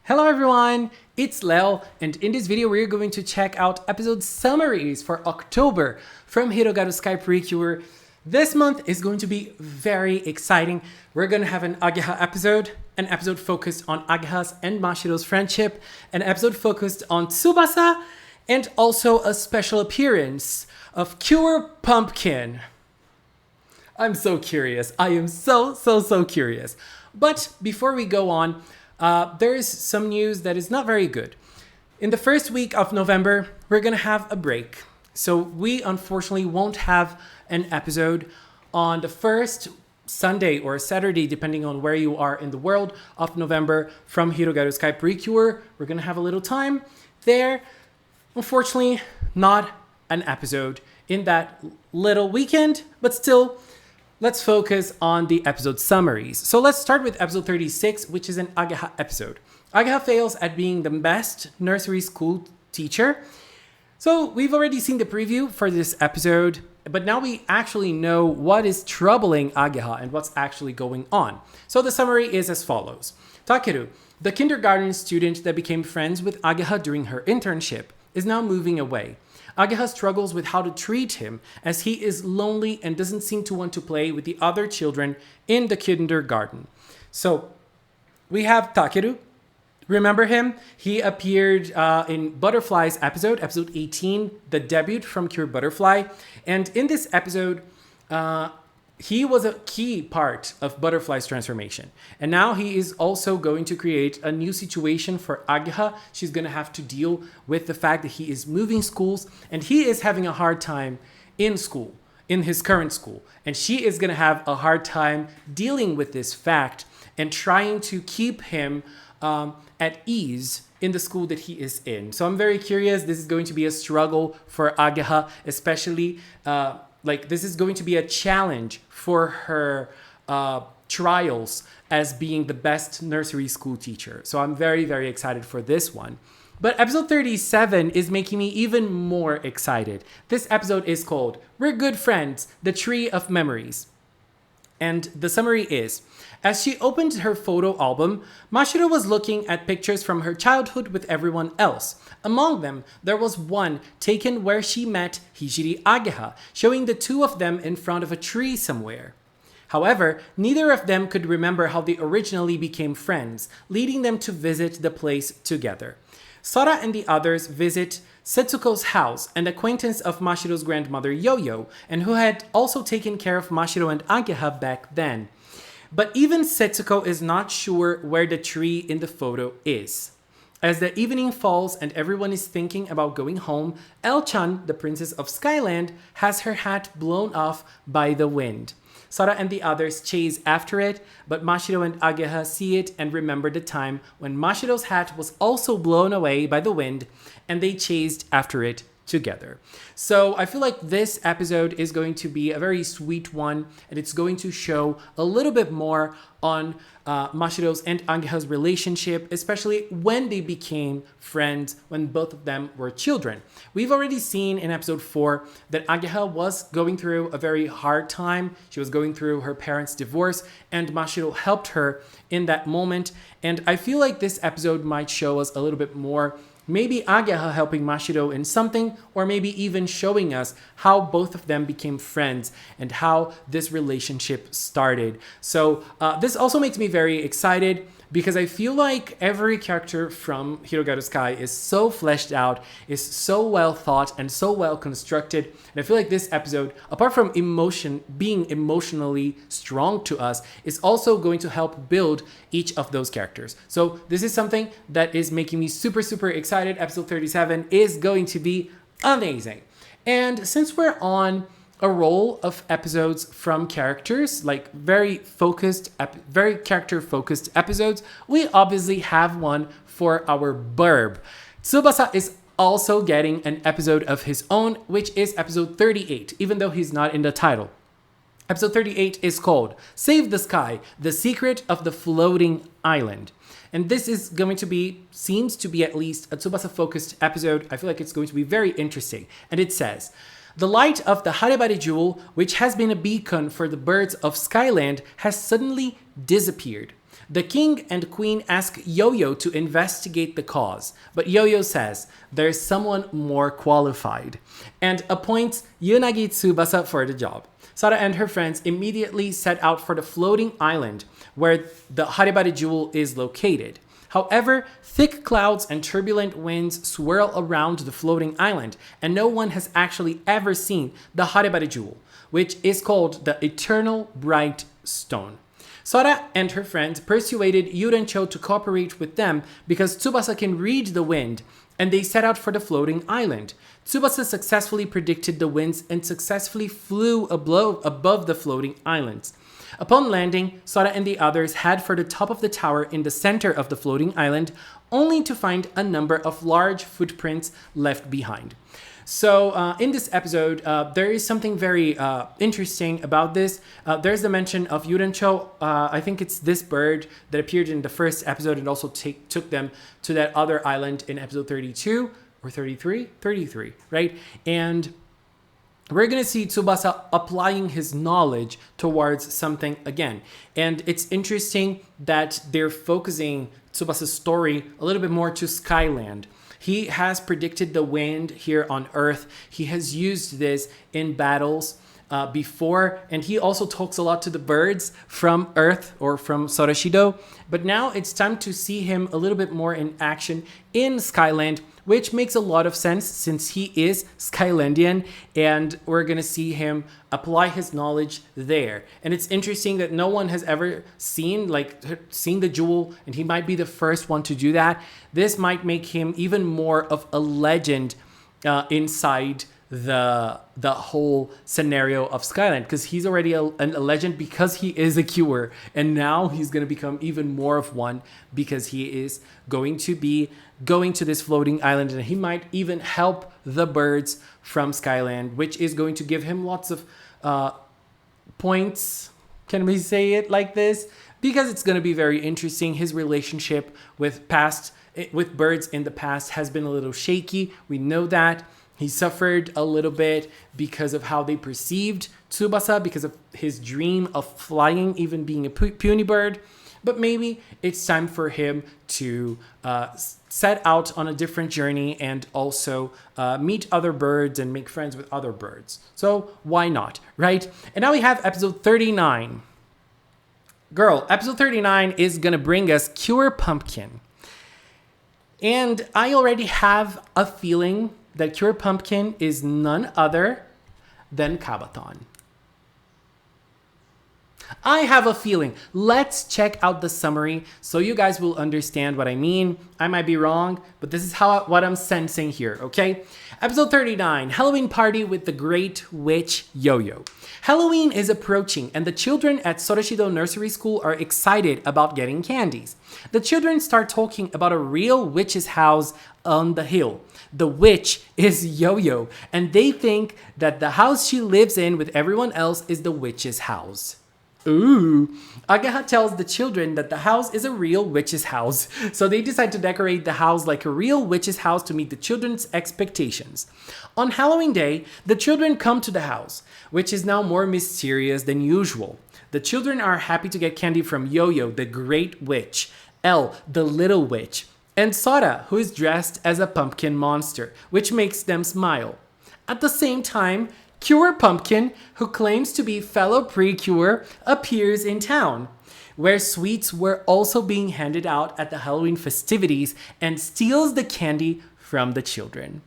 Hello everyone, it's Leo, and in this video we're going to check out episode summaries for October from Hirogaru Sky PreCure. This month is going to be very exciting. We're going to have an Ageha episode, an episode focused on Ageha's and Mashiro's friendship, an episode focused on Tsubasa, and also a special appearance of Cure Pumpkin. I'm so curious. I am so curious. But before we go on, there is some news that is not very good. In the first week of November, we're going to have a break. So we unfortunately won't have an episode on the first Sunday or Saturday, depending on where you are in the world of November from Hirogaru Sky PreCure. We're going to have a little time there. Unfortunately, not an episode in that little weekend, but still, let's focus on the episode summaries. So let's start with episode 36, which is an Ageha episode. Ageha fails at being the best nursery school teacher. So we've already seen the preview for this episode, but now we actually know what is troubling Ageha and what's actually going on. So the summary is as follows. Takeru, the kindergarten student that became friends with Ageha during her internship, is now moving away. Ageha struggles with how to treat him as he is lonely and doesn't seem to want to play with the other children in the kindergarten. So we have Takeru. Remember him? He appeared in Butterfly's episode 18, the debut from Cure Butterfly. And in this episode, he was a key part of Butterfly's transformation. And now he is also going to create a new situation for Ageha. She's going to have to deal with the fact that he is moving schools and he is having a hard time in school, in his current school. And she is going to have a hard time dealing with this fact and trying to keep him at ease in the school that he is in. So I'm very curious. This is going to be a struggle for Ageha, especially this is going to be a challenge for her trials as being the best nursery school teacher. So I'm very excited for this one. But episode 37 is making me even more excited. This episode is called We're Good Friends, The Tree of Memories. And the summary is, as she opened her photo album, Mashiro was looking at pictures from her childhood with everyone else. Among them, there was one taken where she met Hijiri Ageha, showing the two of them in front of a tree somewhere. However, neither of them could remember how they originally became friends, leading them to visit the place together. Sora and the others visit Setsuko's house, an acquaintance of Mashiro's grandmother Yo-Yo, and who had also taken care of Mashiro and Ageha back then. But even Setsuko is not sure where the tree in the photo is. As the evening falls and everyone is thinking about going home, El-chan, the princess of Skyland, has her hat blown off by the wind. Sora and the others chase after it, but Mashiro and Ageha see it and remember the time when Mashiro's hat was also blown away by the wind, and they chased after it together. So I feel like this episode is going to be a very sweet one, and it's going to show a little bit more on Mashiro's and Ageha's relationship, especially when they became friends when both of them were children. We've already seen in episode 4 that Ageha was going through a very hard time. She was going through her parents' divorce, and Mashiro helped her in that moment. And I feel like this episode might show us a little bit more, maybe Ageha helping Mashiro in something, or maybe even showing us how both of them became friends and how this relationship started. So this also makes me very excited because I feel like every character from Hirogaru Sky is so fleshed out, is so well thought and so well constructed. And I feel like this episode, apart from being emotionally strong to us, is also going to help build each of those characters. So this is something that is making me super excited. Episode 37 is going to be amazing. And since we're on a roll of episodes from characters, like very character focused episodes, we obviously have one for our burb. Tsubasa is also getting an episode of his own, which is episode 38, even though he's not in the title. Episode 38 is called Save the Sky, The Secret of the Floating Island. And this is going to be, seems to be at least a Tsubasa-focused episode. I feel like it's going to be very interesting. And it says, the light of the Harebari Jewel, which has been a beacon for the birds of Skyland, has suddenly disappeared. The king and queen ask Yo-Yo to investigate the cause, but Yo-Yo says there's someone more qualified and appoints Yunagi Tsubasa for the job. Sara and her friends immediately set out for the floating island where the Harebari jewel is located. However, thick clouds and turbulent winds swirl around the floating island, and no one has actually ever seen the Harebari jewel, which is called the Eternal Bright Stone. Sora and her friends persuaded Yurencho to cooperate with them because Tsubasa can read the wind, and they set out for the floating island. Tsubasa successfully predicted the winds and successfully flew above the floating islands. Upon landing, Sora and the others head for the top of the tower in the center of the floating island, only to find a number of large footprints left behind. So in this episode, there is something very interesting about this. There's the mention of Yurencho. I think it's this bird that appeared in the first episode and also took them to that other island in episode 32 or 33? 33, right? And we're going to see Tsubasa applying his knowledge towards something again. And it's interesting that they're focusing Tsubasa's story a little bit more to Skyland. He has predicted the wind here on Earth. He has used this in battles before, and he also talks a lot to the birds from Earth or from Sorashido. But now it's time to see him a little bit more in action in Skyland, which makes a lot of sense since he is Skylandian, and we're gonna see him apply his knowledge there. And it's interesting that no one has ever seen the jewel, and he might be the first one to do that. This might make him even more of a legend inside the whole scenario of Skyland, because he's already a legend because he is a cure, and now he's going to become even more of one because he is going to be going to this floating island, and he might even help the birds from Skyland, which is going to give him lots of points. Can we say it like this? Because it's going to be very interesting. His relationship with birds in the past has been a little shaky. We know that. He suffered a little bit because of how they perceived Tsubasa, because of his dream of flying, even being a puny bird. But maybe it's time for him to set out on a different journey and also meet other birds and make friends with other birds. So why not, right? And now we have episode 39. Girl, episode 39 is going to bring us Cure Pumpkin. And I already have a feeling that Cure Pumpkin is none other than Kabaton. I have a feeling. Let's check out the summary so you guys will understand what I mean. I might be wrong, but this is what I'm sensing here, okay? Episode 39, Halloween Party with the Great Witch Yo-Yo. Halloween is approaching, and the children at Sorashido Nursery School are excited about getting candies. The children start talking about a real witch's house on the hill. The witch is Yo-Yo, and they think that the house she lives in with everyone else is the witch's house. Ooh. Agaha tells the children that the house is a real witch's house, so they decide to decorate the house like a real witch's house to meet the children's expectations. On Halloween Day, the children come to the house, which is now more mysterious than usual. The children are happy to get candy from Yo-Yo, the Great Witch, Elle, the Little Witch, and Sora, who is dressed as a pumpkin monster, which makes them smile. At the same time, Cure Pumpkin, who claims to be fellow PreCure, appears in town, where sweets were also being handed out at the Halloween festivities, and steals the candy from the children.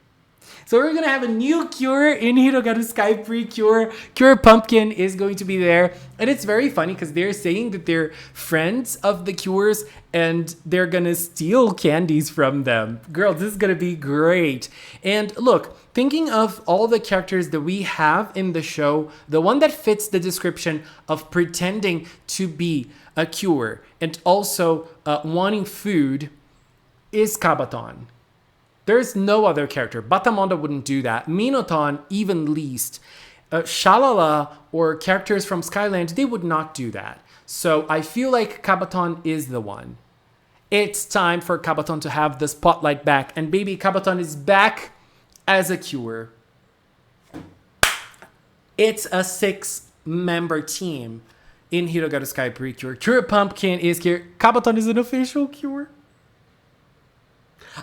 So we're going to have a new cure in Hirogaru Sky PreCure. Cure Pumpkin is going to be there. And it's very funny because they're saying that they're friends of the cures and they're going to steal candies from them. Girl, this is going to be great. And look, thinking of all the characters that we have in the show, the one that fits the description of pretending to be a cure and also wanting food is Kabaton. There's no other character. Batamonda wouldn't do that. Minoton, even least. Shalala or characters from Skyland, they would not do that. So I feel like Kabaton is the one. It's time for Kabaton to have the spotlight back. And baby, Kabaton is back as a cure. It's a 6-member team in Hirogaru Sky PreCure. Cure Pumpkin is here. Kabaton is an official cure.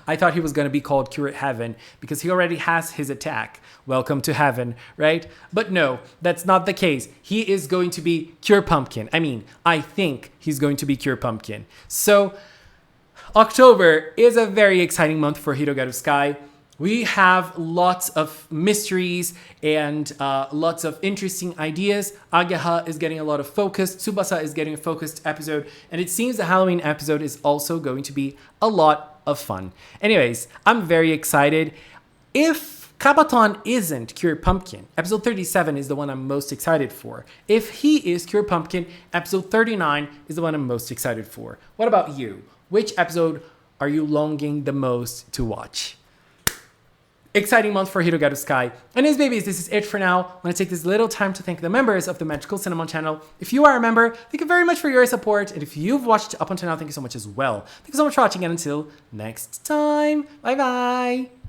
I thought he was going to be called Cure Heaven because he already has his attack. Welcome to heaven, right? But no, that's not the case. He is going to be Cure Pumpkin. I think he's going to be Cure Pumpkin. So October is a very exciting month for Hirogaru Sky. We have lots of mysteries and lots of interesting ideas. Ageha is getting a lot of focus. Tsubasa is getting a focused episode. And it seems the Halloween episode is also going to be a lot of fun. Anyways, I'm very excited. If Kabaton isn't Cure Pumpkin, episode 37 is the one I'm most excited for. If he is Cure Pumpkin, episode 39 is the one I'm most excited for. What about you? Which episode are you longing the most to watch? Exciting month for Hirogaru Sky. Anyways, babies, this is it for now. I'm going to take this little time to thank the members of the Magical Cinnamon channel. If you are a member, thank you very much for your support. And if you've watched up until now, thank you so much as well. Thank you so much for watching, and until next time, bye-bye.